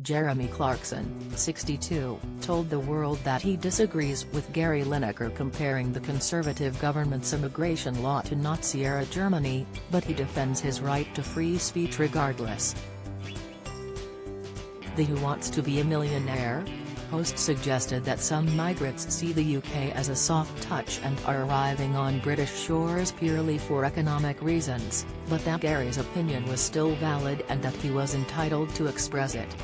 Jeremy Clarkson, 62, told the world that he disagrees with Gary Lineker comparing the conservative government's immigration law to Nazi-era Germany, but he defends his right to free speech regardless. The Who Wants to Be a Millionaire? Host suggested that some migrants see the UK as a soft touch and are arriving on British shores purely for economic reasons, but that Gary's opinion was still valid and that he was entitled to express it.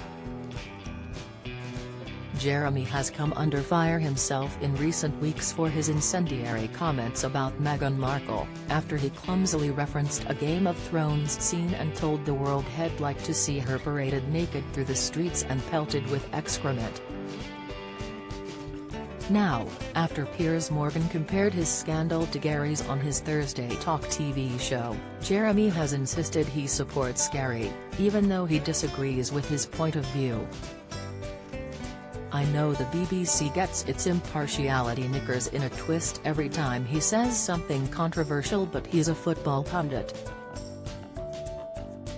Jeremy has come under fire himself in recent weeks for his incendiary comments about Meghan Markle, after he clumsily referenced a Game of Thrones scene and told the world he'd like to see her paraded naked through the streets and pelted with excrement. Now, after Piers Morgan compared his scandal to Gary's on his Thursday Talk TV show, Jeremy has insisted he supports Gary, even though he disagrees with his point of view. "I know the BBC gets its impartiality knickers in a twist every time he says something controversial, but he's a football pundit.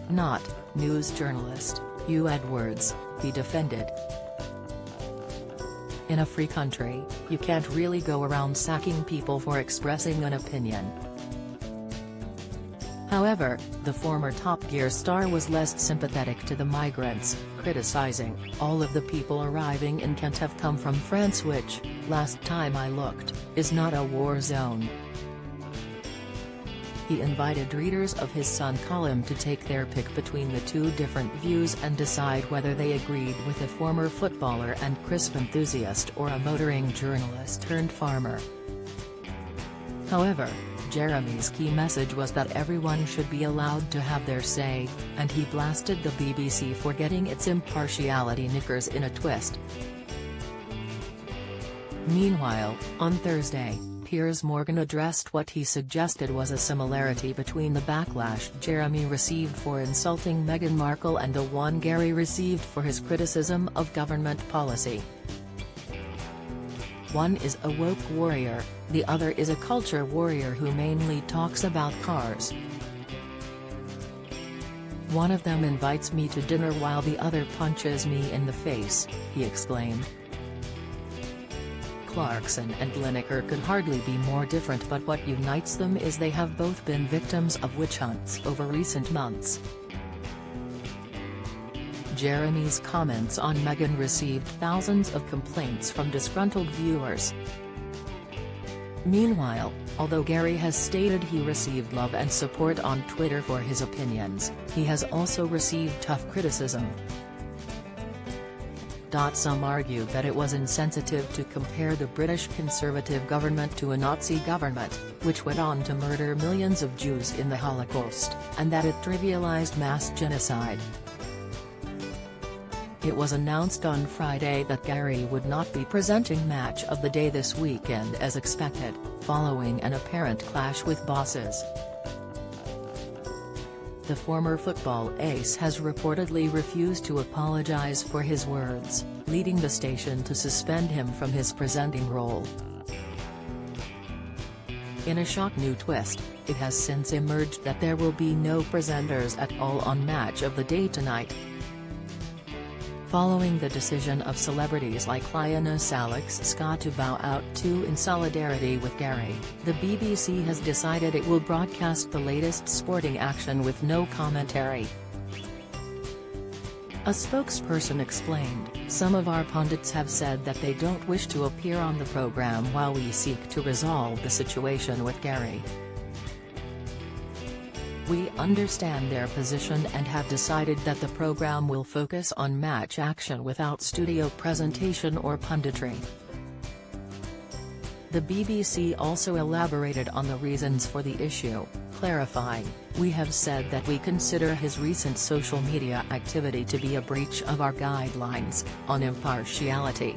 Not news journalist, Hugh Edwards," he defended. "In a free country, you can't really go around sacking people for expressing an opinion." However, the former Top Gear star was less sympathetic to the migrants, criticizing, "All of the people arriving in Kent have come from France, which, last time I looked, is not a war zone." He invited readers of his Sun column to take their pick between the two different views and decide whether they agreed with a former footballer and crisp enthusiast or a motoring journalist turned farmer. However, Jeremy's key message was that everyone should be allowed to have their say, and he blasted the BBC for getting its impartiality knickers in a twist. Meanwhile, on Thursday, Piers Morgan addressed what he suggested was a similarity between the backlash Jeremy received for insulting Meghan Markle and the one Gary received for his criticism of government policy. "One is a woke warrior, the other is a culture warrior who mainly talks about cars. One of them invites me to dinner while the other punches me in the face," he exclaimed. Clarkson and Lineker could hardly be more different, but what unites them is they have both been victims of witch hunts over recent months. Jeremy's comments on Meghan received thousands of complaints from disgruntled viewers. Meanwhile, although Gary has stated he received love and support on Twitter for his opinions, he has also received tough criticism. Some argued that it was insensitive to compare the British Conservative government to a Nazi government, which went on to murder millions of Jews in the Holocaust, and that it trivialized mass genocide. It was announced on Friday that Gary would not be presenting Match of the Day this weekend as expected, following an apparent clash with bosses. The former football ace has reportedly refused to apologize for his words, leading the station to suspend him from his presenting role. In a shock new twist, it has since emerged that there will be no presenters at all on Match of the Day tonight. Following the decision of celebrities like lioness Alex Scott to bow out too in solidarity with Gary, the BBC has decided it will broadcast the latest sporting action with no commentary. A spokesperson explained, "Some of our pundits have said that they don't wish to appear on the program while we seek to resolve the situation with Gary. We understand their position and have decided that the program will focus on match action without studio presentation or punditry." The BBC also elaborated on the reasons for the issue, clarifying, "We have said that we consider his recent social media activity to be a breach of our guidelines on impartiality.